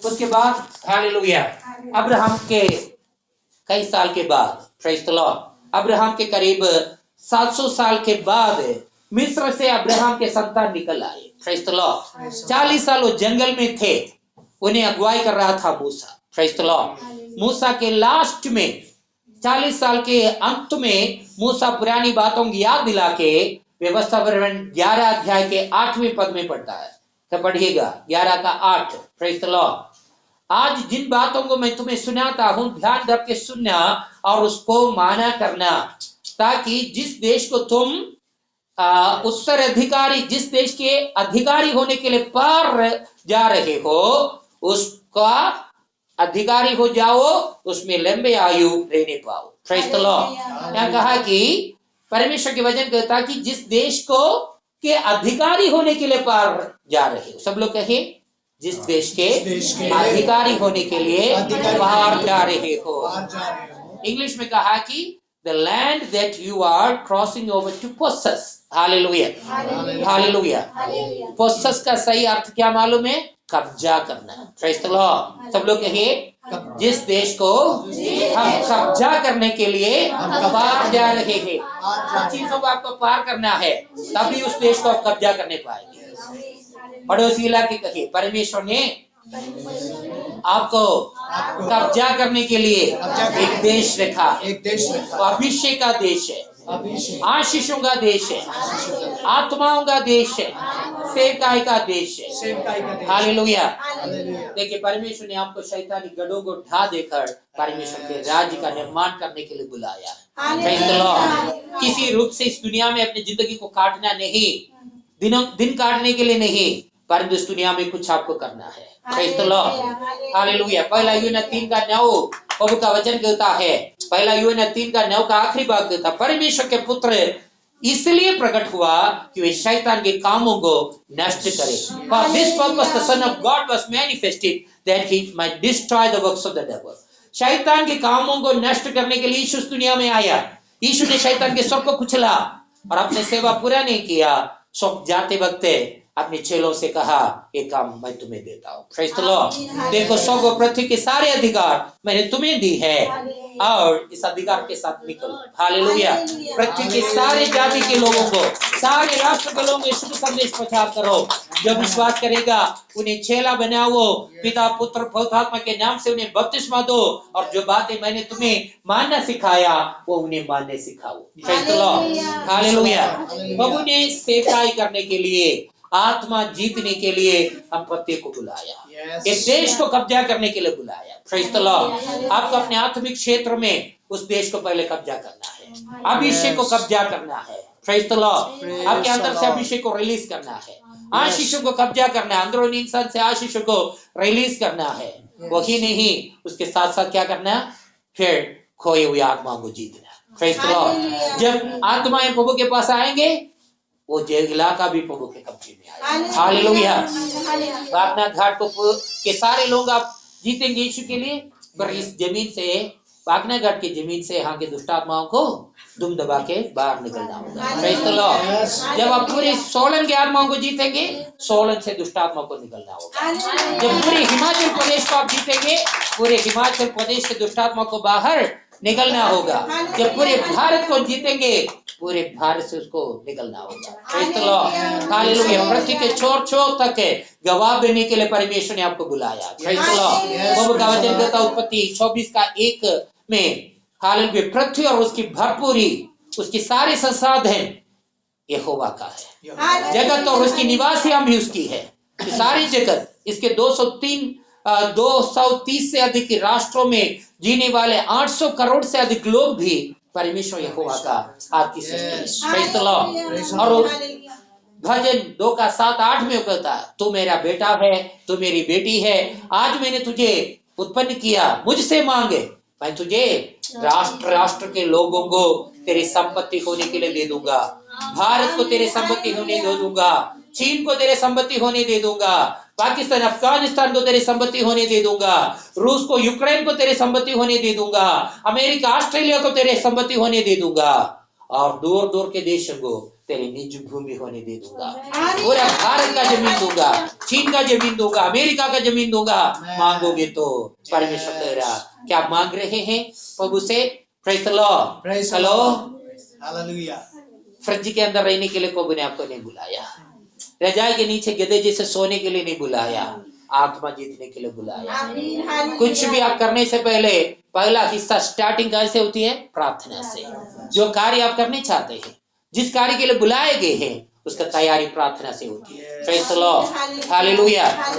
उसके बाद hallelujah Abraham के कई साल के बाद प्रेज द लॉर्ड अब्राहम के करीब 700 साल के बाद मिस्र से अब्राहम के संतान निकल आए। प्रेज द लॉर्ड 40 साल वो जंगल में थे, उन्हें अगुवाई कर रहा था मूसा। प्रेज द लॉर्ड मूसा के लास्ट में 40 साल के अंत में मूसा पुरानी बातों की याद दिला के व्यवस्था वर्णन 11 अध्याय के 8वें पद में पढ़ता है। तो पढ़िएगा 11 का 8। प्रेज द लॉर्ड आज जिन बातों को मैं तुम्हें सुनाता हूं ध्यान रख के सुनना और उसको माना करना, ताकि जिस देश को तुम उत्तराधिकारी जिस देश के अधिकारी होने के लिए पार जा रहे हो उसका अधिकारी हो जाओ, उसमें लंबे आयु रहने पाओ। प्रेज द लॉर्ड यहाँ कहा कि परमेश्वर के वचन कहता कि जिस देश को के अधिकारी होने के लिए पार जा रहे हो, सब लोग कहे जिस देश के अधिकारी होने के लिए पार जा रहे हो। इंग्लिश में कहा कि the land that you are crossing over to possess. Hallelujah hallelujah. possess का सही अर्थ क्या मालूम है? कब्जा करना। प्रेज द लॉर्ड सब लोग कहिए जिस देश को हम कब्जा करने के लिए पार जा रहे हैं, चीजों को आपको पार करना है तभी उस देश को आप कब्जा करने पाएंगे। पड़ोसी इलाके कहिए परमेश्वर ने आपको कब्जा करने के लिए एक देश रखा है। अभिषेक का देश है, आशीषों का देश है, आत्माओं का देश है, सेवकाई का देश है। हालेलुया। देखिए परमेश्वर ने आपको शैतानी गढ़ों को ढा देकर परमेश्वर के राज्य का निर्माण करने के लिए बुलाया है। प्रेज द लॉर्ड किसी रूप से इस दुनिया में अपनी जिंदगी को काटना नहीं, दिन काटने के लिए नहीं, परंतु इस दुनिया में कुछ आपको करना है। Praise the Lord hallelujah. पहला यूहन्ना 3 का 9 प्रभु का वचन कहता है, पहला यूहन्ना 3 का 9 का आखिरी भाग कहता परमेश्वर के पुत्र इसलिए प्रकट हुआ कि वे शैतान के कामों को नष्ट करे। For this purpose the Son of God was manifested that he might destroy the works of the devil. शैतान के कामों को नष्ट करने के लिए यीशु इस दुनिया में आया। यीशु ने शैतान के सब को कुचला और अपने सेवा पूरा नहीं किया। सब जाते वक्त अपने चेलों से कहा एक काम मैं तुम्हें देता हूँ। प्रेज द लॉर्ड देखो स्वर्ग और पृथ्वी के सारे अधिकार मैंने तुम्हें दी है और इस अधिकार के साथ निकलो। हालेलुया। पृथ्वी के सारे जाति के लोगों को, सारे राष्ट्र के लोगों को शुभ संदेश प्रचार करो। जो विश्वास करेगा उन्हें चेला बनाओ, पिता पुत्र पवित्र आत्मा के नाम से उन्हें बपतिस्मा दो और जो बातें मैंने तुम्हें मानना सिखाया वो उन्हें मानने सिखाओ। Praise the Lord hallelujah. प्रभु ने सेवकाई करने के लिए, आत्मा जीतने के लिए हम प्रत्येक को बुलाया, एक देश को कब्जा करने के लिए बुलाया। प्रेज द लॉर्ड आपको अपने आत्मिक क्षेत्र में उस देश को पहले कब्जा करना है, अभिषेक को कब्जा करना है। प्रेज द लॉर्ड आपके अंदर से अभिषेक को रिलीज करना है, आशीषों को कब्जा करना है, अंदरूनी इंसान से आशीषों को रिलीज करना है। वही नहीं उसके साथ साथ क्या करना, फिर खोए हुए आत्मा को जीतना। प्रेज द लॉर्ड जब आत्माएं प्रभु के पास आएंगे वो जेल इलाका भी प्रभु के कब्जे में आएगा। हालेलुया। प्रार्थना घाट को के सारे लोग आप जीतेंगे यीशु के लिए, पर इस जमीन से प्रार्थना घाट की जमीन से यहाँ के दुष्ट आत्माओं को दुम दबा के बाहर निकलना होगा। प्रेज द लॉर्ड जब आप पूरे सोलन के आत्माओं को जीतेंगे, सोलन से दुष्ट आत्माओं को निकलना होगा। जब पूरे हिमाचल प्रदेश को आप जीतेंगे, पूरे हिमाचल प्रदेश के दुष्ट आत्मा को बाहर निकलना होगा। जब पूरे भारत को जीतेंगे, पूरे भारत से उसको निकलना होगा। Praise the Lord hallelujah. पृथ्वी के छोर छोर तक गवाह बनने के लिए परमेश्वर ने आपको बुलाया। प्रेज द लॉर्ड प्रभु का वचन कहता उत्पत्ति 24 का 1 में हालेलुया पृथ्वी और उसकी भरपूरी, उसकी सारे संसाधन यहोवा का है। जगत और उसकी निवासियां भी उसकी है। सारी जगत इसके 230 से अधिक राष्ट्रों में जीने वाले 800 करोड़ से अधिक लोग भी परमेश्वर यहोवा का आपकी सृष्टि। प्रेज द लॉर्ड और भजन 2 का 7-8 में कहता है तू मेरा बेटा है, तू मेरी बेटी है, आज मैंने तुझे उत्पन्न किया, मुझसे मांगे मैं तुझे राष्ट्र राष्ट्र के लोगों को तेरी संपत्ति होने के लिए दे दूंगा, भारत को तेरे संपत्ति होने दे दूंगा, चीन को तेरे संपत्ति होने दे दूंगा, पाकिस्तान अफगानिस्तान को तेरे संपत्ति होने दे दूंगा, रूस को यूक्रेन को तेरे संपत्ति होने दे दूंगा, अमेरिका ऑस्ट्रेलिया को तेरे संपत्ति होने दे दूंगा और दूर दूर के देशों को तेरे निज भूमि होने दे दूंगा, पूरा भारत का जमीन दूंगा, चीन का जमीन दूंगा, अमेरिका का जमीन दूंगा, मांगोगे तो। परमेश्वर कह रहा, क्या मांग रहे हैं प्रभु से? Praise the Lord. Hello, hallelujah. Fridge के अंदर रहने के लिए प्रभु ने आपको नहीं बुलाया, रजाई के नीचे गधे जैसे सोने के लिए नहीं बुलाया, आत्मा जीतने के लिए बुलाया। कुछ भी आप करने से पहले पहला हिस्सा स्टार्टिंग कैसे होती है? प्रार्थना से। जो कार्य आप करने चाहते हैं, जिस कार्य के लिए बुलाए गए हैं, उसका तैयारी प्रार्थना से होती है। Praise the Lord. हालेलुया।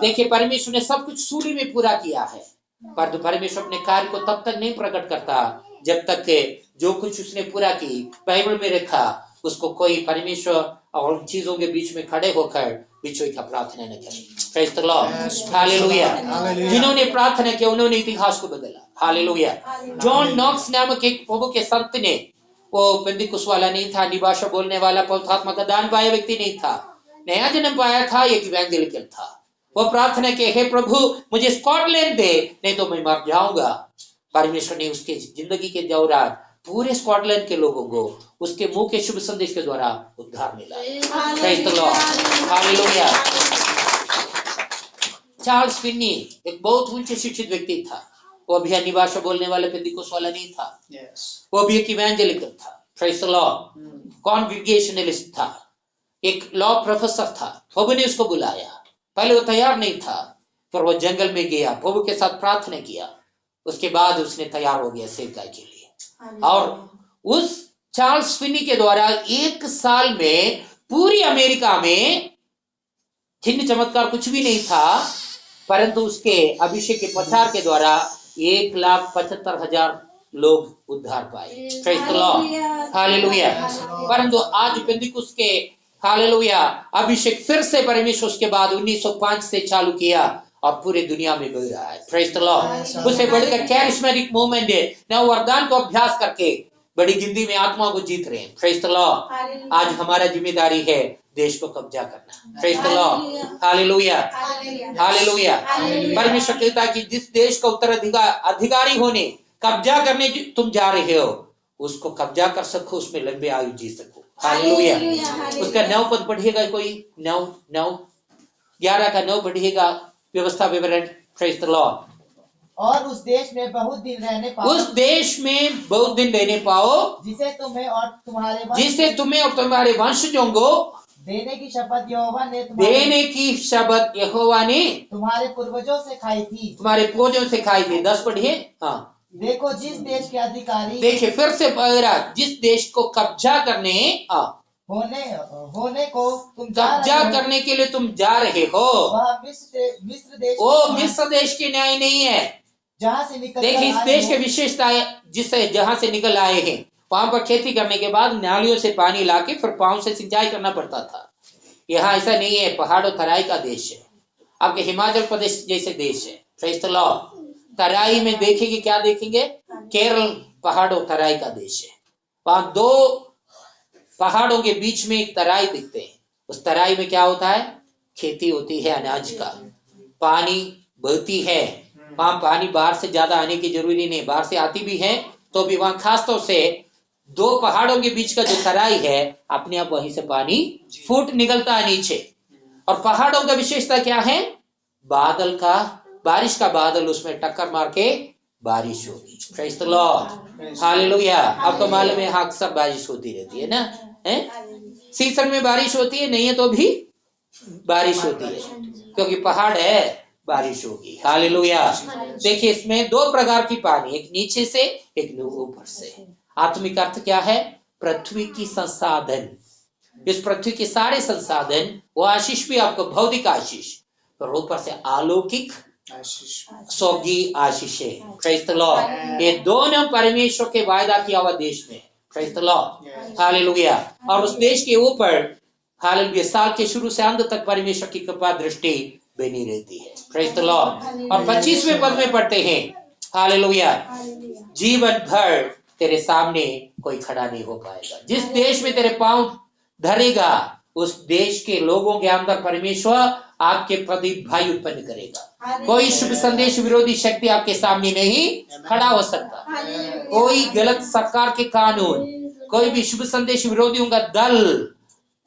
देखिए, परमेश्वर ने सब कुछ सूली में पूरा किया है, पर परमेश्वर अपने कार्य को तब तक नहीं प्रकट करता जब तक के जो कुछ उसने पूरा की बाइबल में रखा उसको कोई परमेश्वर और उन चीजों के बीच में खड़े होकर बीचों का प्रार्थना न करे। Praise the Lord. हालेलुया। जिन्होंने प्रार्थना किया उन्होंने इतिहास को बदला। हालेलुया। जॉन नॉक्स नामक एक प्रभु के संत ने, वो पेंतिकुस्त वाला नहीं था, निभाषा बोलने वाला, पवित्र आत्मा का दान पाया व्यक्ति नहीं था, नया जन्म पाया था, एक इवेंजेलिकल था। वो प्रार्थना के, हे प्रभु मुझे स्कॉटलैंड दे, नहीं तो मैं मर जाऊंगा। परमेश्वर ने उसके जिंदगी के दौरान पूरे स्कॉटलैंड के लोगों को उसके मुंह के शुभ संदेश के द्वारा उद्धार मिला। Praise the Lord. Hallelujah. Charles Finney एक बहुत ऊंचे शिक्षित व्यक्ति था। वो भी निभाषा बोलने वाला पेंतिकुस्त वाला नहीं था, वो भी एक इवेंजेलिकल था। Praise the Lord. कॉन्ग्रीगेशनलिस्ट था, एक लॉ प्रोफेसर था। प्रभु ने उसको बुलाया, पहले वो तैयार नहीं था, फिर वो जंगल में गया, प्रभु के साथ प्रार्थना किया, उसके बाद उसने तैयार हो गया सेवकाई के लिए। और उस चार्ल्स फिनी के द्वारा 1 साल में पूरी अमेरिका में चिन्ह चमत्कार कुछ भी नहीं था, परंतु उसके अभिषेक के प्रचार के द्वारा 1,75,000 लोग उद्धार पाए। Praise the Lord. हालेलुया। परंतु आज पेंतिकुस्त के हालेलुया अभिषेक फिर से परमेश्वर उसके बाद 1905 से चालू किया और पूरे दुनिया में बढ़ रहा है। Praise the Lord. उससे बढ़कर कैरिस्मेटिक मूवमेंट है, नव वरदान को अभ्यास करके बड़ी गिनती में आत्मा को जीत रहे हैं। Praise the Lord. आज हमारा जिम्मेदारी है देश को कब्जा करना। Praise the Lord. Hallelujah. Hallelujah. परमेश्वर कहता है कि जिस देश का उत्तराधिकारी होने कब्जा करने तुम जा रहे हो, उसको कब्जा कर सको, उसमें लंबे आयु जी सको। हालेलुया। उसका 9 पद पढ़िएगा, कोई 11 का 9 पढ़िएगा, व्यवस्था विवरण। Praise the Lord. और उस देश में बहुत दिन रहने पाओ, उस देश में बहुत दिन रहने पाओ, जिसे तुम्हें और तुम्हारे वंशजों को देने की शपथ यहोवा ने तुम्हारे पूर्वजों से खाई थी। तुम्हारे पूर्वजों से खाई थी। 10 पढ़िए। हाँ, देखो जिस देश के अधिकारी, देखिए फिर से पढ़ा, जिस देश को कब्जा करने होने को तुम कब्जा करने के लिए तुम जा रहे हो, वह मिस्र देश, वो मिस्र देश की न्याय नहीं है, जहाँ से निकल देखिए इस देश के विशेषता जिससे जहां से निकल आए हैं, वहां पर खेती करने के बाद नालियों से पानी लाके फिर पांव से सिंचाई करना पड़ता था। यहाँ ऐसा नहीं है, पहाड़ों तराई का देश है, आपके हिमाचल प्रदेश जैसे देश है। Praise the Lord. तराई में देखेंगे, क्या देखेंगे? केरल पहाड़ों तराई का देश है। वहां 2 पहाड़ों के बीच में एक तराई दिखते हैं। उस तराई में क्या होता है? खेती होती है अनाज का, पानी बहती है। वहां पानी बाहर से ज्यादा आने की जरूरी नहीं, बाहर से आती भी है तो भी वहां खासतौर से 2 पहाड़ों के बीच का जो तराई है, अपने आप वहीं से पानी फूट निकलता है नीचे। और पहाड़ों का विशेषता क्या है? बादल का, बारिश का बादल उसमें टक्कर मार के बारिश होगी। Praise the Lord. हालेलुया। आपको मालूम है अक्सर बारिश होती रहती है ना, है? सीजन में बारिश होती है, नहीं है तो भी बारिश होती है, क्योंकि पहाड़ है, बारिश होगी। हालेलुया। देखिए इसमें 2 प्रकार की पानी, एक नीचे से, एक ऊपर से। आत्मिक अर्थ क्या है? पृथ्वी की संसाधन, इस पृथ्वी के सारे संसाधन, वो आशीष भी आपको भौतिक आशीष, और ऊपर से अलौकिक स्वर्गीय आशीष है। Praise the Lord. ये दोनों परमेश्वर के वायदा किया हुआ देश में। Praise the Lord. हालेलुया। और उस देश के ऊपर हालेलुया साल के शुरू से अंत तक परमेश्वर की कृपा दृष्टि बनी रहती है। Praise the Lord. और 25वें पद में पढ़ते हैं, हालेलुया, जीवन भर तेरे सामने कोई खड़ा नहीं हो पाएगा। जिस देश में तेरे पांव धरेगा, उस देश के लोगों के अंदर परमेश्वर आपके प्रति भय उत्पन्न करेगा। कोई शुभ संदेश विरोधी शक्ति आपके सामने नहीं खड़ा हो सकता। कोई गलत सरकार के कानून, कोई भी शुभ संदेश विरोधियों का दल,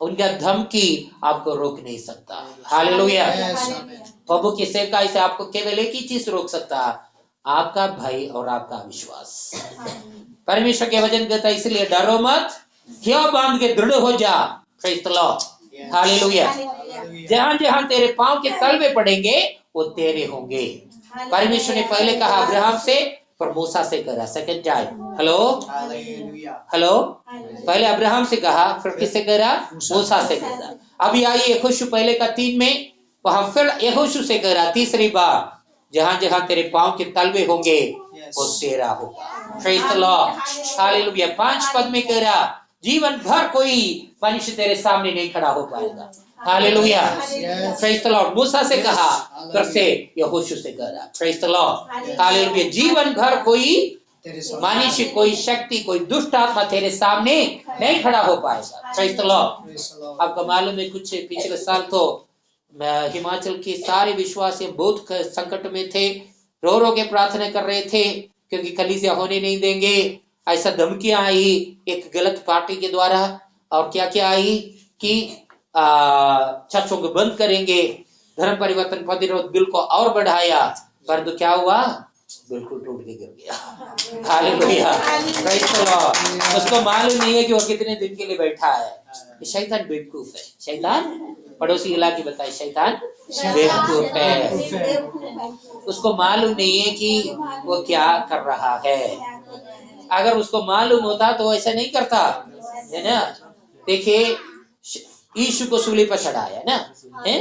उनका धमकी आपको रोक नहीं सकता। हालेलुया। प्रभु की सेवकाई से आपको केवल एक ही चीज रोक सकता, आपका भय और आपका विश्वास। परमेश्वर के वचन कहता है, इसलिए डरो मत, क्यों बांध के दृढ़ हो जा। Praise the Lord. हालेलुया। जहां जहां तेरे पांव के तलवे पड़ेंगे वो तेरे होंगे। परमेश्वर ने पहले कहा अब्राहम से, पर मूसा से करा। Second time. हेलो हेलो, पहले अब्राहम से कहा, फिर किससे करा? मूसा से करा। अभी आइए यहोशू पहले का 3 में, वहां फिर यहोशू से करा तीसरी बार, जहां जहां तेरे पांव के तलवे होंगे वो तेरा होगा। Praise the Lord. हालेलुया। 5 पद में कह रहा, जीवन भर कोई मनुष्य तेरे सामने नहीं खड़ा हो पाएगा। हालेलुया। Praise the Lord. मूसा से कहा, फिर से यहोशू से कह रहा। Praise the Lord. हालेलुया। जीवन भर कोई मनुष्य, कोई शक्ति, कोई दुष्ट आत्मा तेरे सामने नहीं खड़ा हो पाएगा। Praise the Lord. आपको मालूम है, कुछ पिछले साल तो हिमाचल के सारे विश्वासी बहुत संकट में थे, रो रो के प्रार्थना कर रहे थे, क्योंकि कलीसिया होने नहीं देंगे। ऐसा धमकियां आई एक गलत पार्टी के द्वारा, और क्या क्या आई कि चर्चों को बंद करेंगे, धर्म परिवर्तन प्रतिरोध बिल को और बढ़ाया, परंतु क्या हुआ? बिल्कुल टूट के गिर गया। हालेलुया। Praise the Lord. उसको मालूम नहीं है कि वो कितने दिन के लिए बैठा है। शैतान बेवकूफ है। शैतान, पड़ोसी इलाके बताए, शैतान बेवकूफ है। उसको मालूम नहीं है कि वो क्या कर रहा है। अगर उसको मालूम होता तो ऐसा नहीं करता, है ना। देखिए, यीशु को सूली पर चढ़ाया ना, है?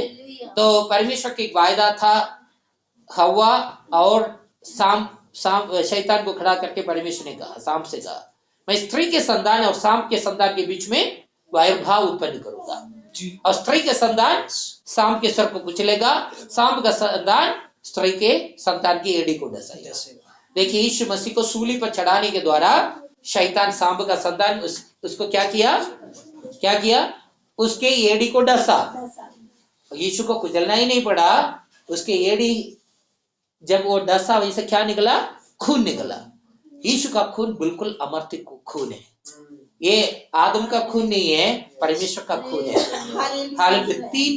तो परमेश्वर की वायदा था, हवा और साम शैतान को खड़ा करके परमेश्वर ने कहा, साम से कहा, मैं स्त्री के संतान और साम के संतान के बीच में वायुभाव उत्पन्न करूंगा, और स्त्री के संतान साम के सर को कुचलेगा, साम का संतान स्त्री के संतान की एड़ी को डसाएगा। देखिए, यीशु मसीह को सूली पर चढ़ाने के द्वारा शैतान, सांब का संतान, उसको क्या किया? उसके एड़ी को डसा। यीशु को कुचलना ही नहीं पड़ा, उसके एड़ी जब वो डसा, वहीं से क्या निकला? खून निकला। यीशु का खून बिल्कुल अमर्त्य खून है। ये आदम का खून नहीं है, परमेश्वर का खून है। हालांकि 3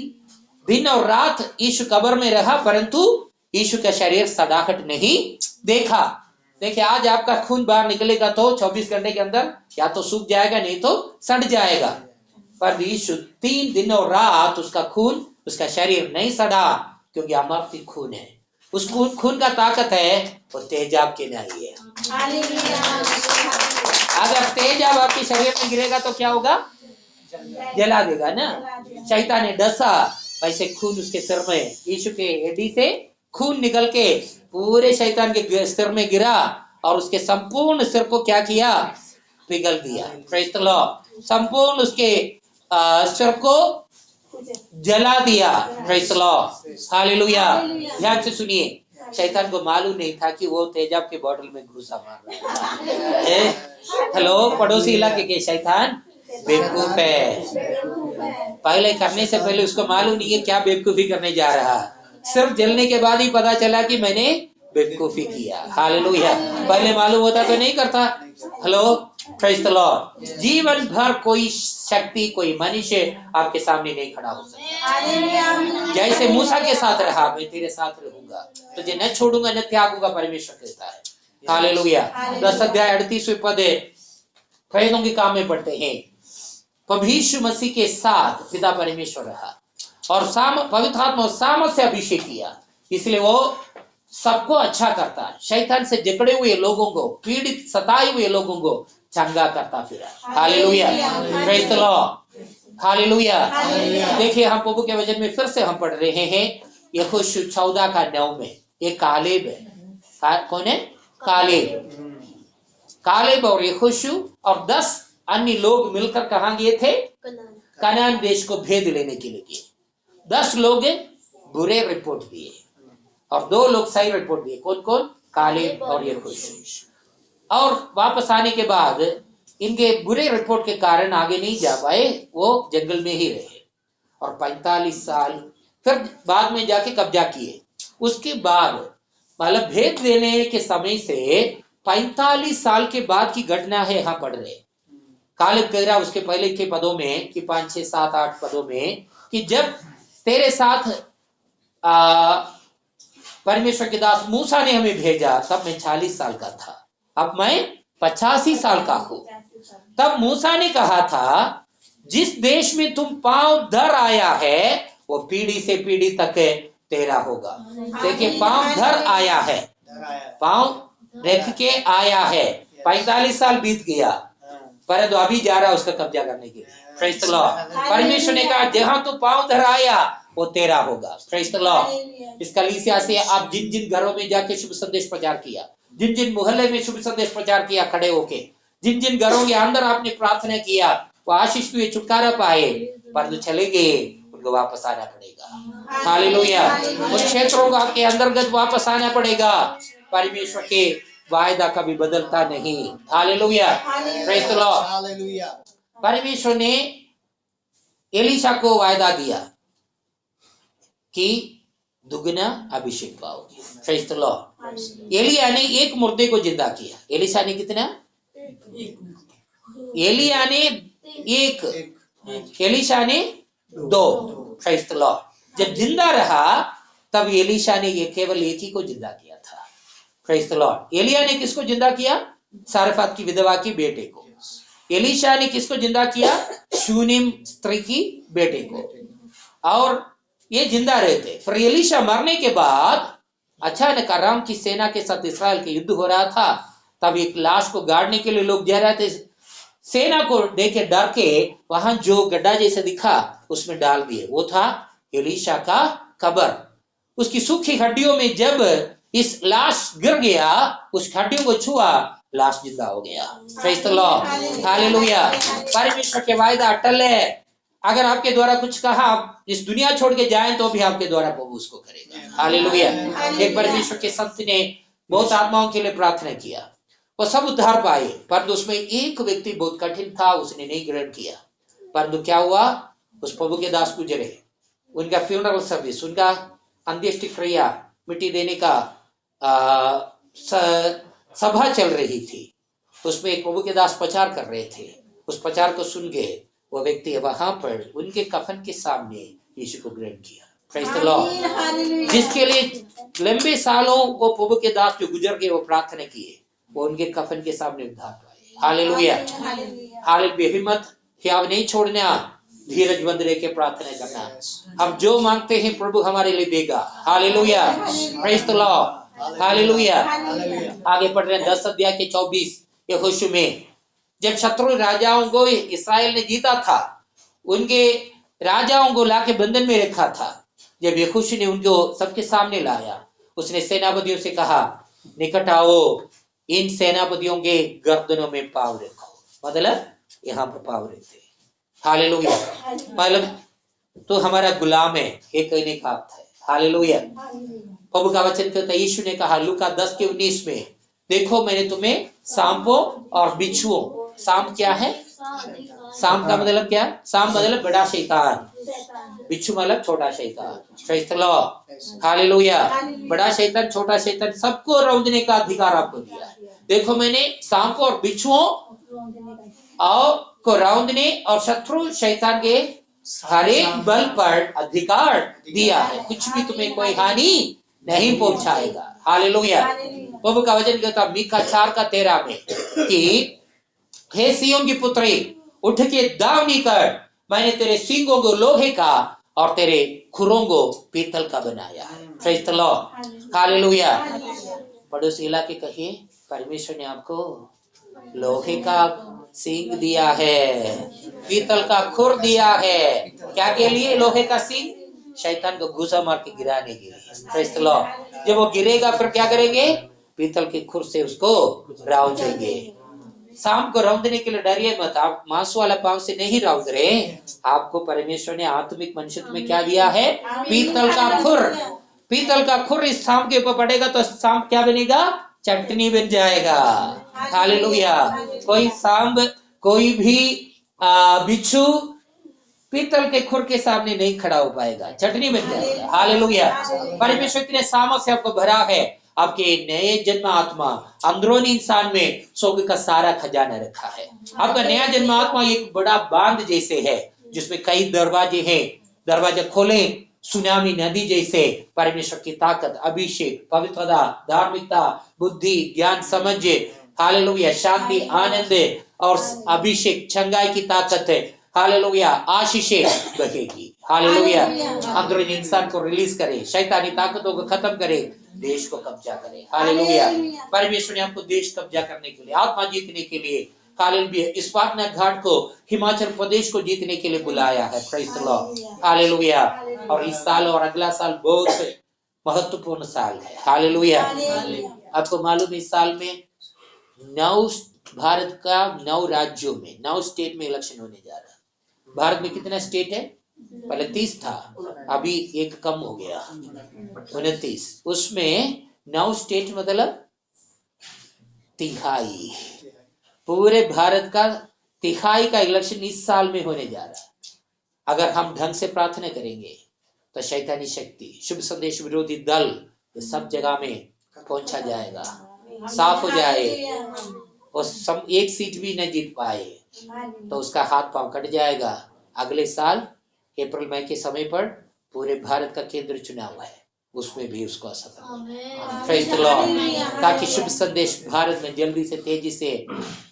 दिन और रात यीशु कब्र में रहा, परंतु यीशु का शरीर सड़ाहट नहीं देखा। देखिए, आज आपका खून बाहर निकलेगा तो 24 घंटे के अंदर या तो सूख जाएगा, नहीं तो सड़ जाएगा। पर यीशु 3 दिन और रात उसका खून, उसका शरीर नहीं सड़ा, क्योंकि अमर्त्य खून है। उस खून का ताकत है, वो तेजाब के नहीं है। अगर तेजाब आपके शरीर में गिरेगा तो क्या होगा? जला देगा ना। शैतान ने डसा, वैसे खून उसके सिर में, यीशु के एड़ी से खून निकल के पूरे शैतान के सिर में गिरा, और उसके संपूर्ण सिर को क्या किया? पिघल दिया। Praise the Lord. संपूर्ण उसके सिर को जला दिया। Praise the Lord. हालेलुया। ध्यान से सुनिए, शैतान को मालूम नहीं था कि वो तेजाब के बोतल में घुसा मार रहा है। हेलो, पड़ोसी इलाके के शैतान बेवकूफ है। पहले करने से पहले उसको मालूम नहीं है क्या बेवकूफी करने जा रहा। सिर्फ जलने के बाद ही पता चला कि मैंने बेवकूफी किया। हालेलुया। पहले मालूम होता तो नहीं करता। Hello, praise the Lord. जीवन भर कोई शक्ति, कोई मनुष्य आपके सामने नहीं खड़ा हो सकता। जैसे मूसा के साथ रहा, मैं तेरे साथ रहूंगा, तुझे न छोड़ूंगा न त्यागूंगा, परमेश्वर कहता है। हालेलुया। 10 अध्याय 38वें पद प्रेरितों के काम में पढ़ते हैं, यीशु मसीह के साथ पिता परमेश्वर रहा, और पवित्र आत्मा और सामर्थ से अभिषेक किया, इसलिए वो सबको अच्छा करता है। शैतान से जकड़े हुए लोगों को, पीड़ित सताए हुए लोगों को चंगा करता फिरा। Hallelujah. Praise the Lord. Hallelujah. देखिए, हम प्रभु के वचन में फिर से हम पढ़ रहे हैं, यहोशू 14:9 में, ये कालेब है। कौन है? कालेब और यहोशू और 10 अन्य लोग मिलकर कहां गए थे? कनान देश को भेद लेने के लिए। 10 लोग बुरे रिपोर्ट दिए और 2 लोग सही रिपोर्ट दिए। कौन कौन? कालेब और यहोशू। और वापस आने के बाद इनके बुरे रिपोर्ट के कारण आगे नहीं जा पाए, वो जंगल में ही रहे, और 45 साल फिर बाद में जाके कब्जा किए। उसके बाद मतलब भेद देने के समय से 45 साल के बाद की घटना है, यहां पढ़ रहे। कालेब कह रहा उसके पहले के पदों में कि 5, 6, 7, 8 पदों में कि जब तेरे साथ परमेश्वर के दास मूसा ने हमें भेजा तब मैं 40 साल का था, अब मैं 85 साल का हूं। तब मूसा ने कहा था जिस देश में तुम पांव धर आया है वो पीढ़ी से पीढ़ी तक तेरा होगा। देखिए पांव धर आया है, पांव रख के आया है, 45 साल बीत गया परंतु अभी जा रहा उसका कब्जा करने के लिए। Praise the Lord. परमेश्वर ने कहा जहां तू पांव धर आया वो तेरा होगा। Praise the Lord. इस कलीसिया से आप जिन जिन घरों में जाके शुभ संदेश प्रचार किया, जिन जिन मोहल्ले में शुभ संदेश प्रचार किया खड़े होके, जिन जिन घरों के अंदर आपने प्रार्थना किया वो आशीष हुए, छुटकारा पाए, परंतु चले गए, उनको वापस आना पड़ेगा। हालेलुया। उन क्षेत्रों का के अंतर्गत वापस आना पड़ेगा। परमेश्वर के वायदा कभी बदलता नहीं। Hallelujah. Praise the Lord. Hallelujah. परमेश्वर ने एलीशा को वायदा दिया कि दुगना अभिषेक पाओगे। Praise the Lord. एलिया ने एक मुर्दे को जिंदा किया, एलीशा ने कितना? एलिया ने एक, एलीशा ने 2। Praise the Lord. जब जिंदा रहा तब एलीशा ने ये केवल एक ही को जिंदा किया था। Praise the Lord. एलिया ने किसको जिंदा किया? सारफात की विधवा की बेटे को। एलीशा ने किसको जिंदा किया? शूनेम स्त्री की बेटे को। और ये जिंदा रहते। पर एलीशा मरने के बाद अचानक अराम की सेना के साथ इस्राएल के युद्ध हो रहा था। तब एक लाश को गाड़ने के लिए लोग जा रहे थे, सेना को देखे डर के वहां जो गड्ढा जैसे दिखा उसमें डाल दिए, वो था एलीशा का कब्र। उसकी सूखी हड्डियों में जब इस लाश गिर गया, उस हड्डियों को छुआ, लाश जिंदा हो गया। Praise the Lord. हालेलुया। परमेश्वर के वायदा अटल है। अगर आपके द्वारा कुछ कहा, आप इस दुनिया छोड़ के जाएं तो भी आपके द्वारा प्रभु उसको करेगा। हालेलुया। एक परमेश्वर के संत ने बहुत आत्माओं के लिए प्रार्थना किया, वो सब उद्धार पाए, परंतु उसमें एक व्यक्ति बहुत कठिन था, उसने नहीं ग्रहण किया। परंतु क्या हुआ? उस प्रभु के दास गुजरे, उनका फ्यूनरल सर्विस, उनका अंत्येष्टि क्रिया, मिट्टी देने का सभा चल रही थी। उसमें एक प्रभु के दास प्रचार कर रहे थे। उस प्रचार को सुन के वो व्यक्ति वहां पर उनके कफन के सामने यीशु को ग्रहण किया। Praise the Lord. जिसके लिए लंबे सालों वो प्रभु के दास जो गुजर गए वो प्रार्थना किए, वो उनके कफन के सामने उद्धार पाए। हालेलुया। हालेलुया। हिम्मत ख्याल नहीं छोड़ना, धीरज बंद रह के प्रार्थना करना। हम जो मांगते हैं प्रभु हमारे लिए देगा। Hallelujah. Praise the Lord. Hallelujah. आगे पढ़ रहे हैं 10 अध्याय के 24 यहोशू में। जब शत्रु राजाओं को इस्राएल ने जीता था, उनके राजाओं को लाके बंधन में रखा था। जब यहोशू ने उनको सबके सामने लाया, उसने सेनापतियों से कहा निकट आओ, इन सेनापतियों के गर्दनों में पाव रखो। मतलब यहाँ पर पाव रखते। हालेलुया। मतलब तो हमारा गुलाम है, ये कहने का अर्थ है। हालेलुया। प्रभु का वचन कहता है, यीशु ने कहा लूका 10 के 19 में, देखो मैंने तुम्हें सांपों और बिच्छुओं, सांप क्या है? सांप का मतलब क्या? सांप मतलब बड़ा शैतान, बिच्छू मतलब छोटा शैतान। Praise the Lord. हालेलुया। बड़ा शैतान, छोटा शैतान, सबको रौंदने का अधिकार आपको दिया। देखो मैंने सांपों और बिच्छुओं और को रौंदने और शत्रु शैतान के हर एक बल पर अधिकार दिया है, कुछ भी तुम्हें कोई हानि नहीं पहुंचाएगा। हालेलुया। प्रभु का वचन कहता मीका 4 का 13 में कि हे सिय्योन की पुत्री उठ के दावनी कर, मैंने तेरे सींगों को लोहे का और तेरे खुरों को पीतल का बनाया है। Praise the Lord. हालेलुया। पड़ोसी इलाके कहिए परमेश्वर ने आपको लोहे का सींग दिया है, पीतल का खुर दिया है। क्या के लिए लोहे का सींग? शैतान को घुसा मार के गिराने के लिए। Praise the Lord. जब वो गिरेगा फिर क्या करेंगे? पीतल के खुर से उसको रौंदेंगे। सांप को रौंदने के लिए डरिए मत, आप मांसू वाला पांव से नहीं रौंद रहे। आपको परमेश्वर ने आत्मिक मनुष्य में क्या दिया है? पीतल का खुर। पीतल का खुर इस सांप के ऊपर पड़ेगा तो सांप क्या बनेगा? चटनी बन जाएगा। हालेलुया। कोई सांप, कोई भी बिच्छू पीतल के खुर के सामने नहीं खड़ा हो पाएगा, चटनी बन जाएगा। हालेलुया। परमेश्वर ने सामर्थ से आपको भरा है, आपके नए जन्म आत्मा अंदरूनी इंसान में स्वर्ग का सारा खजाना रखा है। आपका नया जन्म आत्मा एक बड़ा बांध जैसे है जिसमें कई दरवाजे हैं। दरवाजा खोले, सुनामी नदी जैसे परमेश्वर की ताकत, अभिषेक, पवित्रता, धार्मिकता, बुद्धि, ज्ञान, समझ, हालेलुया, शांति, आनंद और अभिषेक, चंगाई की ताकत है, हालेलुया, आशीषें बहेगी। हालेलुया, अंदरूनी इंसान को रिलीज करे, शैतानी ताकतों को खत्म करे, देश को कब्जा करे। हालेलुया, परमेश्वर ने हमको देश कब्जा करने के लिए, आत्मा जीतने के लिए, हालेलुया, इस पाटना घाट को, हिमाचल प्रदेश को जीतने के लिए बुलाया है। Praise the Lord, hallelujah. और इस साल और अगला साल बहुत महत्वपूर्ण साल है। हालेलुया। आपको मालूम इस साल में 9 भारत का 9 राज्यों में 9 स्टेट में इलेक्शन होने जा रहा है। भारत में कितना स्टेट है? पहले 30 था, अभी एक कम हो गया, 29। उसमें 9 स्टेट मतलब तिहाई, पूरे भारत का तिहाई का इलेक्शन इस साल में होने जा रहा है। अगर हम ढंग से प्रार्थना करेंगे तो शैतानी शक्ति, शुभ संदेश विरोधी दल, ये सब जगह में पहुंचा जाएगा, साफ हो जाए और सब एक सीट भी न जीत पाए तो उसका हाथ पांव कट जाएगा। अगले साल अप्रैल मई के समय पर पूरे भारत का केंद्र चुनाव है, उसमें भी उसको असफल, प्रेज़ द लॉर्ड, ताकि शुभ संदेश भारत में जल्दी से तेजी से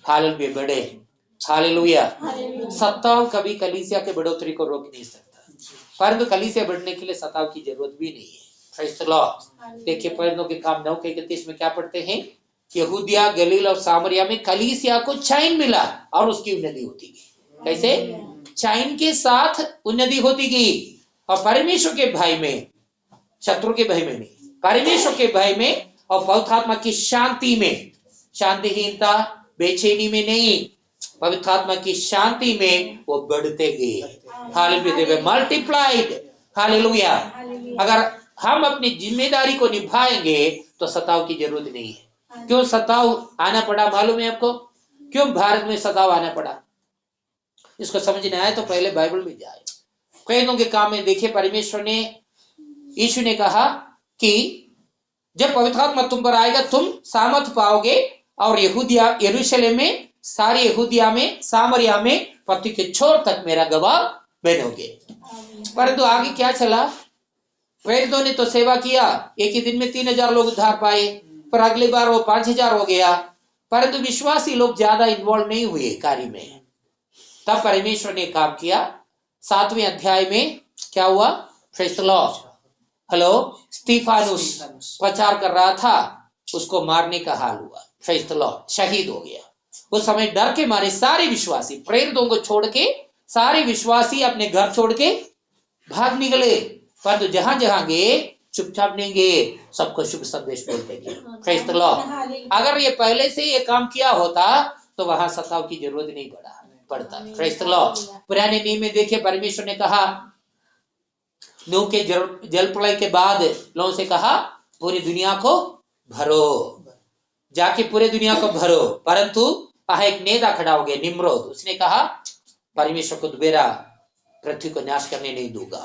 हालेलुया बढ़े। हालेलुया। सत्ताव कभी कलीसिया के बढ़ोतरी को रोक नहीं सकता, परंतु कलीसिया बढ़ने के लिए सत्ताव की जरूरत भी नहीं है। Praise the lord. देखिए पैरों के काम 9:31 में क्या पढ़ते हैं? यहूदिया, गलील और सामरिया में कलीसिया को चैन मिला और उसकी उन्नति होती गई। कैसे? चैन के साथ उन्नति होती गई और परमेश्वर के भय में, शत्रु के भय में नहीं, परमेश्वर के भय में और पवित्र आत्मा की शांति में, शांतिहीनता बेचैनी में नहीं, पवित्र आत्मा की शांति में वो बढ़ते गए। Hallelujah, multiplied. हालेलुया। अगर हम अपनी जिम्मेदारी को निभाएंगे तो सताव की जरूरत नहीं है। क्यों सताव आना पड़ा मालूम है आपको? क्यों भारत में सताव आना पड़ा? इसको समझना है तो पहले बाइबल में जाए। प्रेरितों के काम में देखिए, परमेश्वर ने, यीशु ने कहा कि जब पवित्र आत्मा तुम पर आएगा तुम सामर्थ पाओगे और यहूदिया, यरूशलेम में, सारी यहूदिया में, सामरिया में, पृथ्वी के छोर तक मेरा गवाह बनोगे। परंतु आगे क्या चला? प्रेरितों ने तो सेवा किया, एक ही दिन में 3000 लोग उद्धार पाए, पर अगली बार वो 5000 हो गया, परंतु विश्वासी लोग ज्यादा इन्वॉल्व नहीं हुए कार्य में। तब परमेश्वर ने काम किया। 7वें अध्याय में क्या हुआ? Praise the Lord. हेलो, स्टीफानुस प्रचार कर रहा था, उसको मारने का हाल हुआ। प्रेज़ द लॉर्ड, शहीद हो गया। उस समय डर के मारे सारे विश्वासी, प्रेरितों को छोड़ के सारे विश्वासी अपने घर छोड़ के भाग निकले, परंतु जहां जहां गए चुपचाप नहीं गए, सबको शुभ संदेश बोलते गए। Praise the Lord. अगर ये पहले से ये काम किया होता तो वहां सताव की जरूरत नहीं पड़ता। Praise the Lord. पुराने नियम में देखिए, परमेश्वर ने कहा, नूह के जल प्रलय के बाद लोगों से कहा पूरी दुनिया को भरो, जाके पूरे दुनिया को भरो, परंतु वहां एक नेता खड़ा हो गया, निम्रोद। उसने कहा परमेश्वर को दोबारा पृथ्वी को नाश करने नहीं दूंगा,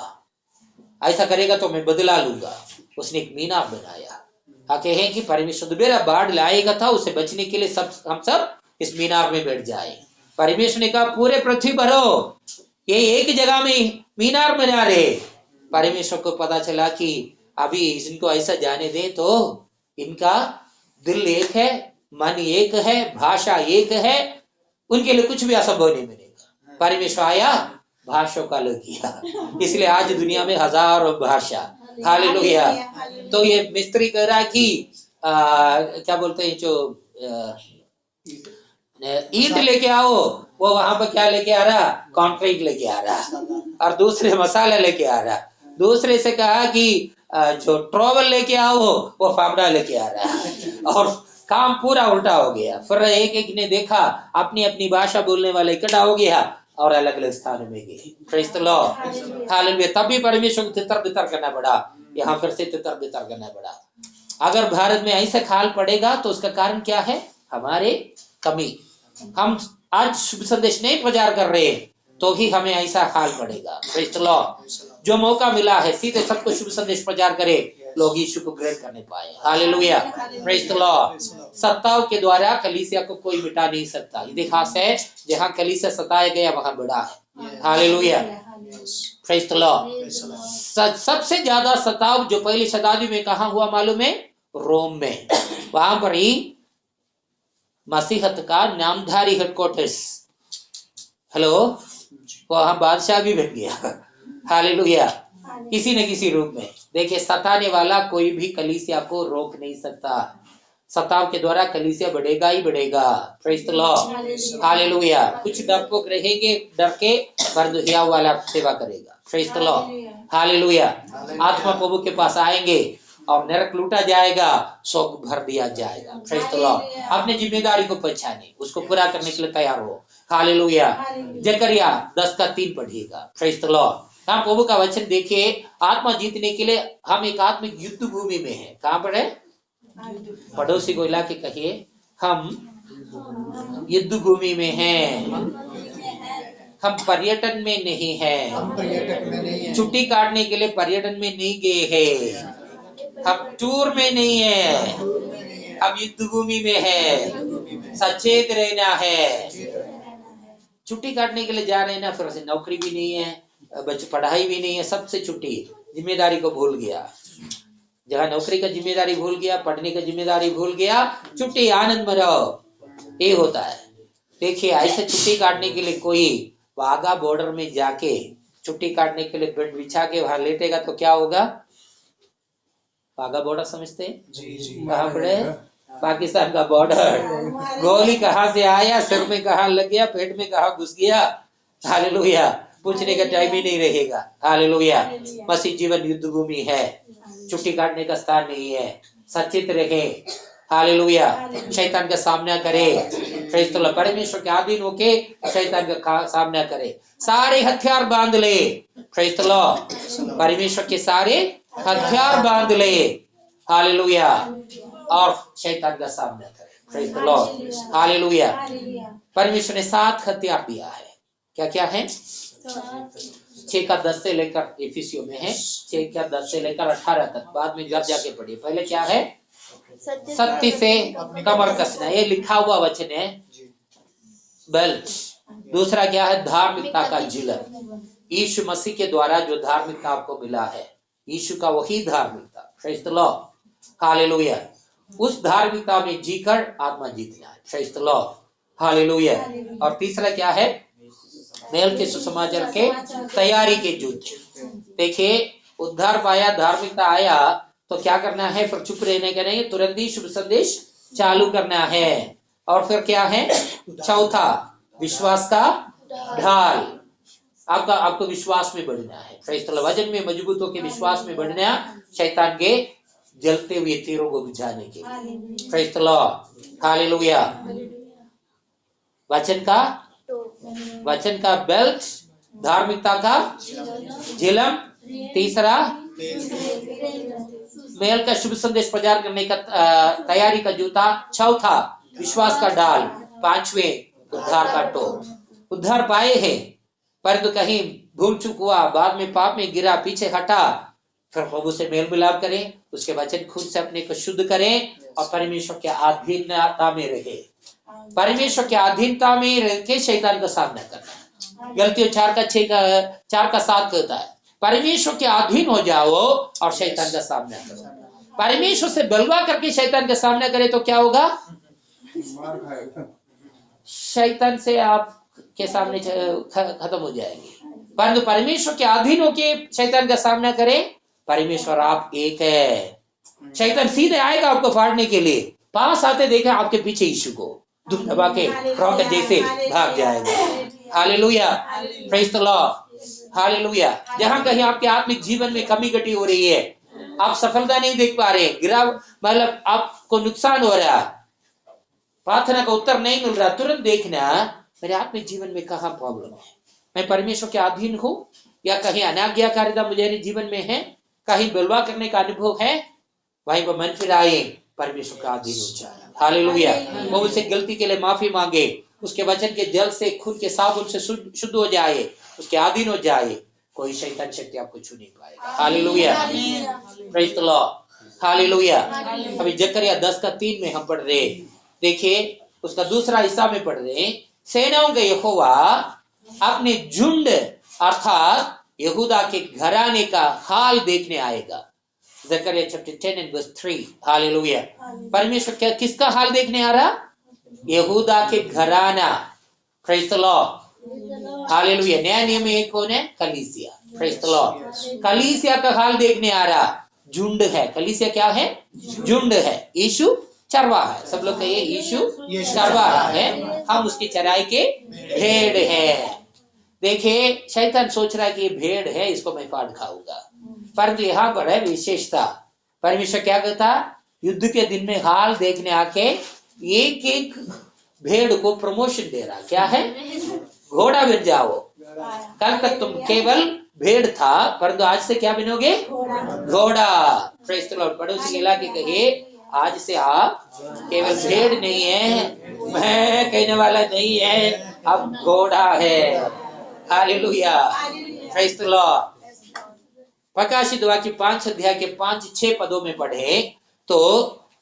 ऐसा करेगा तो मैं बदला लूंगा। उसने एक मीनार बनाया, आके है कि परमेश्वर दोबारा बाढ़ लाएगा था, उसे बचने के लिए हम सब इस मीनार में बैठ जाए। परमेश्वर ने कहा पूरे पृथ्वी भरो, ये एक जगह में मीनार बना रहे। परमेश्वर को पता चला कि अभी इनको ऐसा जाने दें तो इनका दिल एक है, मन एक है, भाषा एक है, उनके लिए कुछ भी असंभव नहीं मिलेगा। परमेश्वर आया, भाषाओं का अलग किया, इसलिए आज दुनिया में हजारों भाषा। हालेलुया। तो ये मिस्त्री कह रहा है कि क्या बोलते हैं, जो ईंट लेके आओ, वो वहां पर क्या लेके आ रहा? कॉन्क्रीट लेके आ रहा, और दूसरे मसाला लेके आ रहा। दूसरे से कहा कि जो ट्रॉवल लेके आओ, वो फावड़ा लेके आ रहा, और काम पूरा उल्टा हो गया। फिर एक एक ने देखा, अपनी अपनी भाषा बोलने वाले इकट्ठा हो गया और अलग अलग स्थानों में गए। Praise the Lord. हालेलुया। तब भी परमेश्वर को तितर बितर करना पड़ा, यहाँ फिर से तितर बितर करना पड़ा। अगर भारत में ऐसा खाल पड़ेगा तो उसका कारण क्या है? हमारे कमी। हम आज शुभ संदेश नहीं प्रचार कर रहे तो ही हमें ऐसा हाल पड़ेगा। Praise the Lord. जो मौका मिला है सीधे सबको शुभ संदेश प्रचार करे, लोग यीशु को ग्रहण करने पाए। Hallelujah, praise the Lord. सताव के द्वारा कलीसिया को कोई मिटा नहीं सकता। इतिहास है जहाँ कलीसिया सताया गया वहां बड़ा है। Hallelujah, praise the Lord. सबसे ज्यादा सताव जो पहली शताब्दी में कहाँ हुआ मालूम है? रोम में। वहां पर ही मसीहत का नामधारी हेडक्वार्टर्स, हेलो, वहां बादशाह भी बन गया। हालेलुया, किसी न किसी रूप में। देखिए, सताने वाला कोई भी कलीसिया को रोक नहीं सकता। सताव के द्वारा कलीसिया बढ़ेगा ही बढ़ेगा। Praise the Lord, hallelujah. कुछ डरपोक रहेंगे, डर के परंतु वाला सेवा करेगा। Praise the Lord, hallelujah. आत्मा प्रभु के पास आएंगे और नरक लूटा जाएगा, स्वर्ग भर दिया जाएगा। Praise the Lord. अपनी जिम्मेदारी को पहचाने, उसको पूरा करने के लिए तैयार हो। हालेलुया। जकरिया 10:3 पढ़िएगा। Praise the Lord. हम प्रभु का वचन देखिए, आत्मा जीतने के लिए हम एक आत्मिक युद्ध भूमि में है। कहां पर है? पड़ोसी को इलाके कहिए, हम युद्ध भूमि में हैं, हम पर्यटन में नहीं हैं। छुट्टी काटने के लिए पर्यटन में नहीं गए हैं, हम टूर में नहीं है, हम युद्ध भूमि में है। सचेत रहना है। छुट्टी काटने के लिए जा रहे हैं ना, फिर नौकरी भी नहीं है, बच्चे पढ़ाई भी नहीं है, सबसे छुट्टी। जिम्मेदारी को भूल गया, जहाँ नौकरी का जिम्मेदारी भूल गया, पढ़ने का जिम्मेदारी भूल गया, छुट्टी आनंद में रहो, ये होता है। देखिए, ऐसे छुट्टी काटने के लिए कोई वाघा बॉर्डर में जाके छुट्टी काटने के लिए बेड बिछा के वहां लेटेगा तो क्या होगा? वाघा बॉर्डर समझते हैं? कहाँ पड़े? पाकिस्तान का बॉर्डर। गोली कहाँ से आया, सिर में कहाँ लग गया, पेट में कहाँ घुस गया, हालेलुया, पूछने का टाइम ही नहीं रहेगा। हालेलुया। मसीह जीवन युद्ध भूमि है, छुट्टी काटने का स्थान नहीं है। सचेत रहे, हालेलुया। शैतान का सामना करे, प्रेज द लॉर्ड। परमेश्वर के अधीन होके शैतान का सामना करे, सारे हथियार बांध ले। Praise the Lord. परमेश्वर के सारे हथियार बांध ले, हालेलुया, और शैतान का सामना करे। Praise the Lord, hallelujah. परमेश्वर ने 7 हथियार दिया है। क्या क्या है? 6:10 से लेकर, इफिसियों में है 6:10 से लेकर 18 तक। बाद में जब जाके पढ़िए। पहले क्या है? सत्य से कमर कसना, ये लिखा हुआ वचन है, बेल्ट। दूसरा क्या है? धार्मिकता का झिलक। यीशु मसीह के द्वारा जो धार्मिकता आपको मिला है, यीशु का वही धार्मिकता। Praise the Lord, hallelujah. उस धार्मिकता में जीकर आत्मा जीतना है। Praise the Lord, hallelujah. और तीसरा क्या है? मेल के सुसमाचार के तैयारी के जूते। देखिए, उद्धार पाया, धार्मिकता आया तो क्या करना है? फिर चुप रहने का नहीं, तुरंत ही शुभ संदेश चालू करना है। और फिर क्या है? चौथा, विश्वास का ढाल। आपको विश्वास में बढ़ना है। Praise the Lord. वचन में मजबूत होकर विश्वास में बढ़ना, शैतान के जलते हुए तीरों को बुझाने के लिए। Praise the Lord, hallelujah. वचन का बेल्ट, धार्मिकता का झिलम, तीसरा मेल का शुभ संदेश प्रचार करने का तैयारी का जूता, चौथा विश्वास का ढाल, पांचवें उद्धार का टोप। उद्धार पाए हैं परंतु कहीं भूल चूक हुआ, बाद में पाप में गिरा, पीछे हटा, फिर प्रभु से मेल मिलाप करें, उसके वचन खुद से अपने को शुद्ध करें और परमेश्वर के अधीनता में रहे। परमेश्वर के अधीनता में रह के शैतान का सामना करना। गलतियों 4:7 कहता है, परमेश्वर के अधीन हो जाओ और शैतान का सामना करो। परमेश्वर से बलवा करके शैतान का सामना करे तो क्या होगा? शैतान से आप के सामने खत्म हो जाएंगे। परंतु परमेश्वर के अधीन होके शैतान का सामना करें, परमेश्वर आप एक है। शैतान सीधे आएगा आपको फाड़ने के लिए, पास आते देखा आपके पीछे यीशु को दुख दबा के रॉकेट जैसे भाग जाएगा। Hallelujah, praise the Lord, hallelujah. जहां कहीं आपके आत्मिक जीवन में कमी घटी हो रही है, आप सफलता नहीं देख पा रहे, मतलब आपको नुकसान हो रहा, प्रार्थना का उत्तर नहीं मिल रहा, तुरंत देखना मेरे आत्मिक जीवन में कहाँ प्रॉब्लम है। मैं परमेश्वर के अधीन हूँ या कहीं अनाज्ञाकारिता मुझे जीवन में है, कहीं बलवा करने का अनुभव है, वहीं पर मन फिराए, परमेश्वर का अधीन हो जाए। हालेलुया। वो उससे गलती के लिए माफी मांगे, उसके वचन के जल से, खून के साबुन से शुद्ध हो जाए, उसके अधीन हो जाए, कोई शैतान शक्ति आपको छू नहीं पाएगा। Hallelujah, praise the Lord, hallelujah. अभी जकरिया 10:3 में हम पढ़ रहे, देखिए उसका दूसरा हिस्सा में पढ़ रहे, सेनाओं का यहोवा अपने झुंड अर्थात यहूदा के घराने का हाल देखने आएगा। जकरिया चैप्टर 10 एंड वर्स 3। हालेलुया। परमेश्वर क्या किसका हाल देखने आ रहा? यहूदा के घराना। Praise the Lord. हालेलुया। नया नियम में एक कौन है? कलीसिया। Praise the Lord. कलीसिया का हाल देखने आ रहा। झुंड है। कलीसिया क्या है? झुंड है। यीशु चरवाहा है। सब लोग कहिए यीशु चरवाहा है, हम उसकी चराई के भेड़ हैं। देखिए शैतान सोच रहा है कि ये भेड़ है, इसको मैं फाड़ खाऊंगा, परंतु यहाँ पर है विशेषता। परमेश्वर क्या कहता? युद्ध के दिन में हाल देखने आके एक एक भेड़ को प्रमोशन दे रहा। क्या है? घोड़ा बन जाओ। कल तक तुम केवल भेड़ था, परंतु आज से क्या बनोगे? घोड़ा। Praise the Lord. पड़ोसी इलाके कहिए आज से आप केवल भेड़ नहीं है, मैं कहने वाला नहीं है, अब घोड़ा है। हालेलुया। Praise the Lord. प्रकाशित वाक्य 5 अध्याय के 5-6 पदों में पढ़े तो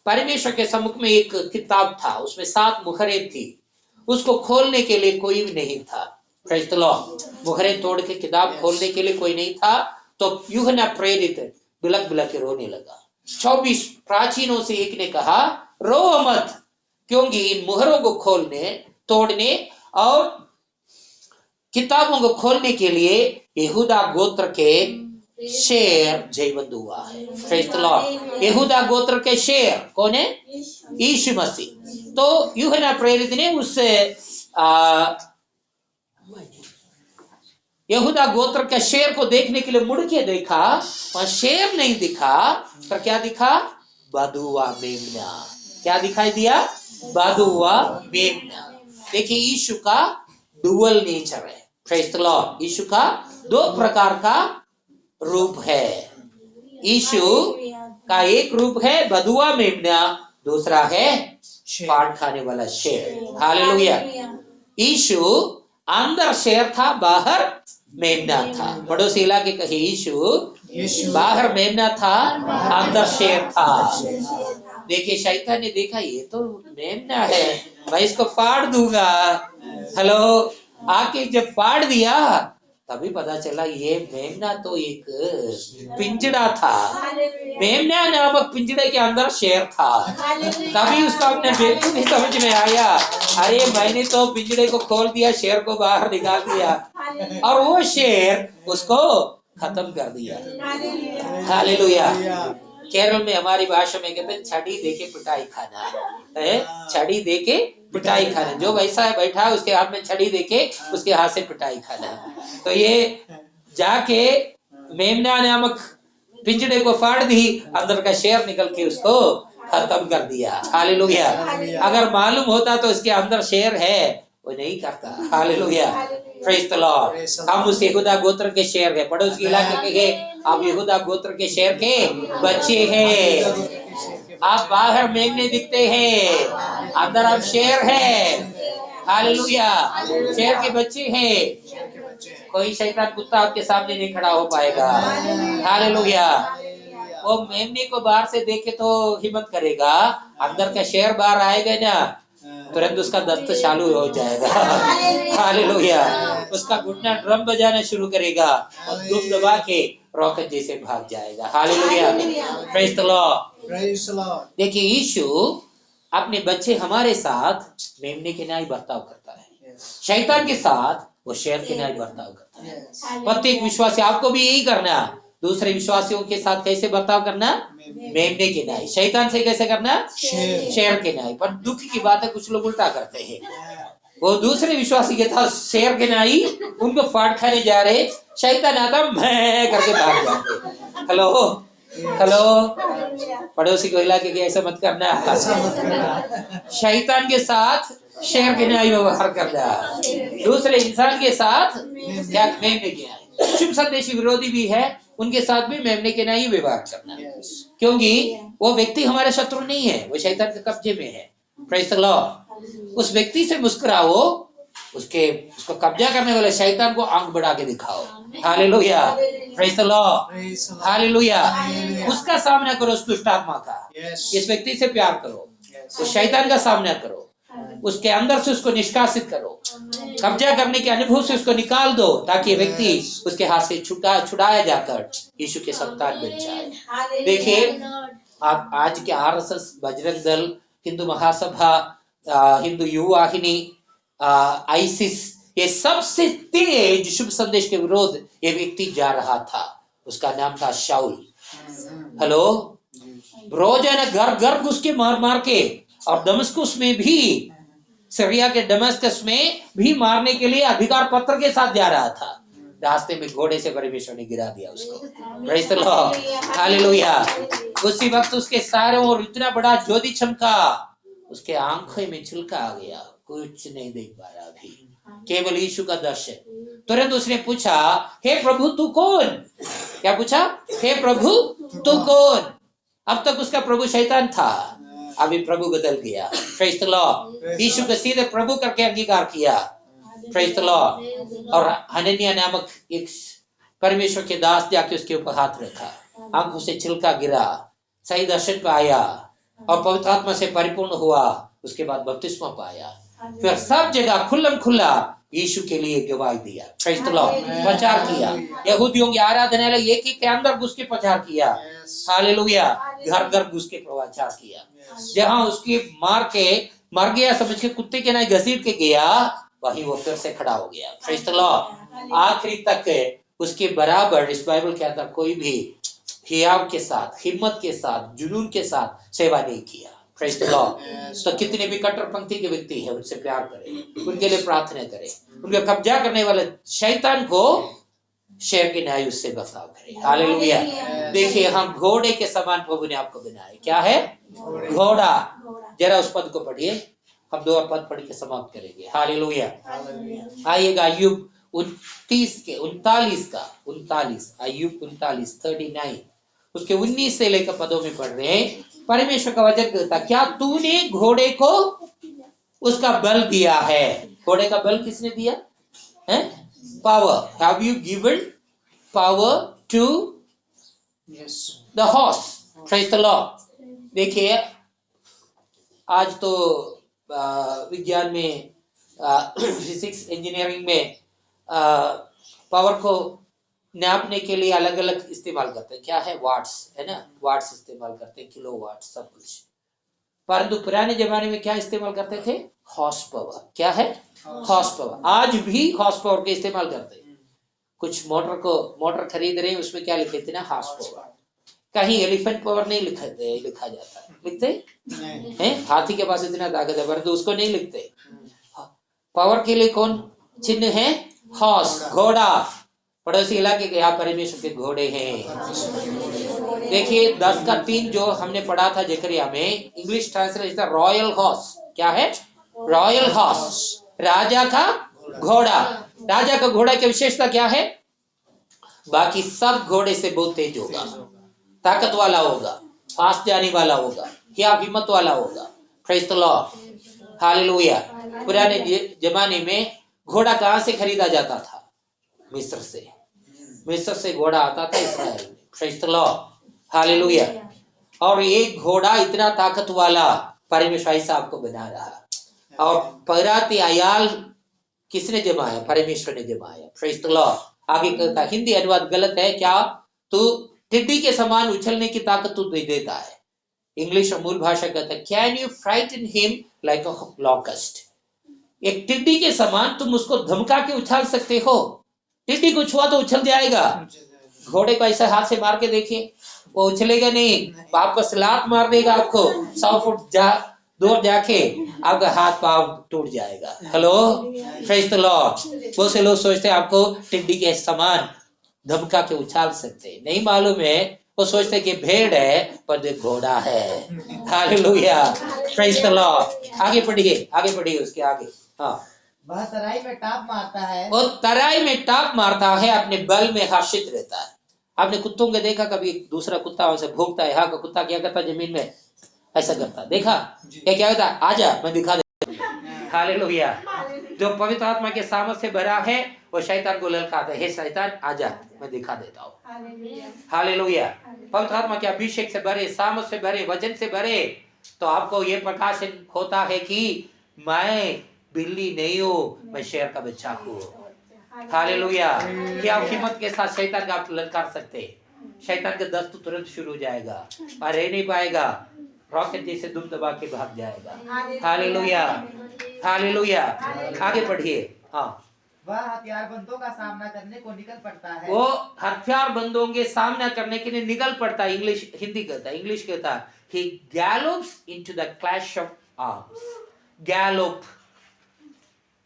परमेश्वर के सम्मुख में एक किताब था, उसमें 7 मुहरें थी, उसको खोलने के लिए कोई भी नहीं था। Praise the Lord. मुहरें तोड़ के किताब खोलने के लिए कोई नहीं था, तो यूहन्ना प्रेरित बिलक बिलक के रोने लगा। 24 प्राचीनों से एक ने कहा रो मत, क्योंकि इन मुहरों को खोलने, तोड़ने और किताबों को खोलने के लिए यहूदा गोत्र के शेर जयवंत हुआ है। Praise the Lord. यहूदा गोत्र के शेर कौन है? यीशु मसीह। तो यूहन्ना प्रेरित ने उस यहूदा गोत्र के शेर को देखने के लिए मुड़ के देखा, वहां शेर नहीं दिखा, पर क्या दिखा? बधुआ मेमना। क्या दिखाई दिया? बधुआ मेमना। देखिए यीशु का डुअल नेचर है। Praise the Lord. यीशु का 2 प्रकार का रूप है। यीशु का एक रूप है बधुआ मेमना, दूसरा है फाड़ खाने वाला शेर। हालेलुया। यीशु अंदर शेर था, बाहर मेमना था। पड़ोसी इलाके कहे यीशु बाहर मेमना था, अंदर शेर था। देखिए शैतान ने देखा ये तो मेमना है, मैं इसको फाड़ दूंगा। हेलो। आके जब फाड़ दिया तभी पता चला ये मेमना तो एक पिंजड़ा था। मेमना नामक पिंजड़े के अंदर शेर था। तभी उसको अपने बेटे में समझ में आया, अरे मैंने तो पिंजड़े को खोल दिया, शेर को बाहर निकाल दिया, और वो शेर उसको खत्म कर दिया। हालेलुया। केरल में हमारी भाषा में कहते हैं छड़ी देके पिटाई खाना है। छड़ी देके पिटाई खाना, जो वैसा है बैठा है उसके हाथ में छड़ी देके उसके हाथ से पिटाई खाना। तो ये जाके मेमना नामक पिंजड़े को फाड़ दी, अंदर का शेर निकल के उसको खत्म कर दिया। हालेलुया। अगर मालूम होता तो उसके अंदर शेर है, वो नहीं करता। हालेलुया। Praise the Lord. हम उस यहूदा गोत्र के शेर है। पड़ोस के इलाके के आप यहूदा गोत्र के शेर के बच्चे हैं। आप बाहर मेमने दिखते हैं, अंदर आप शेर है। हालेलुया। शेर के बच्चे हैं। कोई शैतान कुत्ता आपके सामने नहीं खड़ा हो पाएगा। हालेलुया। वो मेमने को बाहर से देखे तो हिम्मत करेगा, अंदर का शेर बाहर आएगा ना, तुरंत उसका दस्त चालू हो जाएगा। हालेलुया। उसका घुटना ड्रम बजाना शुरू करेगा और दुम दबा के रॉकेट जैसे भाग जाएगा। हालेलुया। Praise the lord. देखिए यीशु अपने बच्चे हमारे साथ मेमने के न्याय बर्ताव करता है, शैतान के साथ वो शेर के न्याय बर्ताव करता है। प्रत्येक विश्वासी आपको भी यही करना, दूसरे विश्वासियों के साथ कैसे बर्ताव करना? मेमने के न्याय। शैतान से कैसे करना? शेर के न्याय। पर दुख की बात है कुछ लोग उल्टा करते हैं, वो दूसरे विश्वासी के साथ शेर के न्याय उनको फाड़ खाने जा रहे, शैतान आता मैं करके भाग जाते। Hello hello. पड़ोसी को हिला के ऐसा मत करना। शैतान के साथ शेर के न्याय व्यवहार करना, दूसरे इंसान के साथ क्या मेमने के न्याय। शुभ संदेशी विरोधी भी है, उनके साथ भी मेमने के न्याय व्यवहार करना, क्योंकि वो व्यक्ति हमारा शत्रु नहीं है, वो शैतान के कब्जे में है। Praise the Lord. उस व्यक्ति से मुस्कुराओ, उसको कब्जा करने वाले शैतान को आंख बढ़ा के दिखाओ। Hallelujah. Praise the Lord, Praise the Lord. Hallelujah. Hallelujah. उसका सामना करो, उस दुष्ट आत्मा का। Yes. इस व्यक्ति से प्यार करो, Yes. उस शैतान का सामना करो, उसके अंदर से उसको निष्कासित करो, कब्जा करने के अनुभव से उसको निकाल दो, ताकि व्यक्ति उसके हाथ से छुड़ाया जाकर यीशु के संतान बन जाए। देखिए, आप आज के आरएसएस, बजरंग दल, हिंदू महासभा, हिंदू युवा वाहिनी, आईसिस, ये सबसे तेज शुभ संदेश के विरोध ये व्यक्ति जा रहा था। उसका नाम था शाऊल। हेलो, रोज है ना, घर घर घुस के मार के, और दमस्कुस में भी, सीरिया के दमस्कस में भी मारने के लिए अधिकार पत्र के साथ जा रहा था। रास्ते में घोड़े से परमेश्वर ने गिरा दिया उसको। Praise the Lord, hallelujah. उसी वक्त उसके चारों ओर इतना बड़ा ज्योति चमका, उसके आंखों में छिलका आ गया, कुछ नहीं देख पा रहा अभी, केवल यीशु का दर्शन। तुरंत उसने पूछा, हे प्रभु तू कौन? क्या पूछा? हे प्रभु तू कौन? अब तक उसका प्रभु शैतान था, अभी प्रभु बदल गया। Praise the Lord. यीशु को सीधे प्रभु करके अंगीकार किया। Praise the Lord. और हनन्याह नामक एक परमेश्वर के दास जाके उसके ऊपर हाथ रखा, आंखों से छिलका गिरा, सही दर्शन पाया और पवित्र आत्मा से परिपूर्ण हुआ। उसके बाद बपतिस्मा पाया, फिर सब जगह खुल्लम खुल्ला यीशु के लिए गवाही दिया। Praise the Lord. प्रचार किया, यहूदियों की आराधनालय एक के अंदर घुस के प्रचार किया। हालेलुया। घर घर घुस के प्रचार किया। जहां उसकी मार के मर गया समझ के कुत्ते के नहीं घसीट के गया, वहीं वो फिर से खड़ा हो गया। Praise the Lord. आखिरी तक उसके बराबर इस बाइबल के अंदर कोई भी हियाव के साथ, हिम्मत के साथ, जुनून के साथ सेवा नहीं किया। Praise the Lord. तो कितने भी कट्टरपंथी के व्यक्ति हैं, उनसे प्यार करें, उनके लिए प्रार्थना करें, उनका कब्जा करने वाले शैतान को शेर के न्याय उससे बचाव करें। हालेलुया। देखिए, हम घोड़े के समान प्रभु ने आपको बनाया। क्या है? घोड़ा। जरा उस पद को पढ़िए, हम 2 पद पढ़ के समाप्त करेंगे। हालेलुया। आइएगा अय्यूब 39 अय्यूब 39 उसके 19 से लेकर पदों में पढ़ रहे हैं। परमेश्वर का वचन कहता, क्या तूने घोड़े को उसका बल दिया है? घोड़े का बल किसने दिया है? Power. Have you given power to the horse? Praise the lord. देखिए, आज तो विज्ञान में, फिजिक्स, इंजीनियरिंग में पावर को नापने के लिए अलग अलग इस्तेमाल करते हैं। क्या है? वाट्स, है ना, वाट्स इस्तेमाल करते हैं, किलो वाट, सब कुछ। परंतु पुराने जमाने में क्या इस्तेमाल करते थे? Horse power. क्या है? Horse power. आज भी हॉर्स पावर के इस्तेमाल करते हैं। कुछ मोटर खरीद रहे हैं, उसमें क्या लिखे थे ना? Horse power. कहीं एलिफेंट पावर नहीं लिखा जाता। लिखते हैं? हाथी के पास इतना ताकत है, परंतु उसको नहीं लिखते। पावर के लिए कौन चिन्ह है? हॉर्स, घोड़ा। पड़ोसी इलाके के यहाँ परमेश्वर के घोड़े हैं। देखिए 10 का 3 जो हमने पढ़ा था जकरिया में, इंग्लिश ट्रांसलेशन रॉयल हॉर्स। क्या है? रॉयल हॉर्स, राजा का घोड़ा। राजा का घोड़ा की विशेषता क्या है? बाकी सब घोड़े से बहुत तेज होगा, ताकत वाला होगा, फास्ट जाने वाला होगा, क्या हिम्मत वाला होगा। Praise the Lord, hallelujah. पुराने जमाने में घोड़ा कहां से खरीदा जाता था? मिस्र से घोड़ा आता था इस्राएल में। Praise the Lord, hallelujah. और एक घोड़ा इतना ताकत वाला परमेश्वर ऐसा आपको बना रहा। और पराती अयाल किसने जमाया? परमेश्वर ने जमाया। Praise the Lord. आगे कहता, हिंदी अनुवाद गलत है, क्या? तू टिड्डी के समान उछलने की ताकत तू देता है। इंग्लिश और मूल भाषा कहता है, can you frighten him like a locust? एक टिड्डी के समान तुम उसको धमका के उछाल सकते हो। टिड्डी को छुआ तो उछल जाएगा। घोड़े को ऐसे हाथ से मार के देखिए, वो उछलेगा नहीं, आपको सलाट मार देगा। आपको 100 फुट दूर जाके आपका हाथ पांव टूट जाएगा। Hello, praise the Lord. बहुत से लोग सोचते हैं आपको टिड्डी के समान धमका के उछाल सकते, नहीं मालूम है। वो सोचते कि भेड़ है, पर ये घोड़ा है। Hallelujah, praise the Lord. आगे पढ़िए उसके आगे। हाँ, वह तराई में टाप मारता है। वो तराई में टाप मारता है, अपने बल में हर्षित रहता है। आपने कुत्तों को देखा कभी? दूसरा कुत्ता वैसे भौंकता है। यहाँ का कुत्ता क्या करता? जमीन में ऐसा करता, देखा? क्या होता? आजा, मैं दिखा दे। हालेलुया। जो पवित्र आत्मा के सामर्थ से भरा है, वो शैतान को ललकारता है, हे शैतान आजा, मैं दिखा देता हूँ। हालेलुया। हालेलुया। पवित्र आत्मा के अभिषेक से भरे, सामर्थ से भरे, वचन से भरे, तो आपको ये प्रकाशन होता है कि मैं बिल्ली नहीं हूँ, मैं शेर का बच्चा हूँ। हालेलुया। क्या आप हिम्मत के साथ शैतान का आप ललकार सकते हैं? शैतान का दस्त तुरंत शुरू हो जाएगा और रह नहीं पाएगा, रॉकेट जैसे दुम दबा के भाग जाएगा। Hallelujah, hallelujah. आगे पढ़िए। हाँ, वह हथियारबंदों का सामना करने को निकल पड़ता है। वो हथियार बंदों के सामना करने के लिए निकल पड़ता है। इंग्लिश, हिंदी कहता है, इंग्लिश कहता है he gallops into the clash of arms। गैलोप,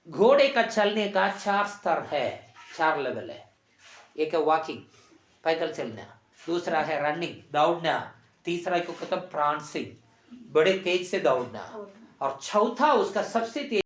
घोड़े का चलने का 4 स्तर है, 4 लेवल है। एक है वॉकिंग, पैदल चलना, दूसरा है रनिंग, दौड़ना, तीसरा को कहता है प्रांसिंग, बड़े तेज से दौड़ना, और चौथा उसका सबसे तेज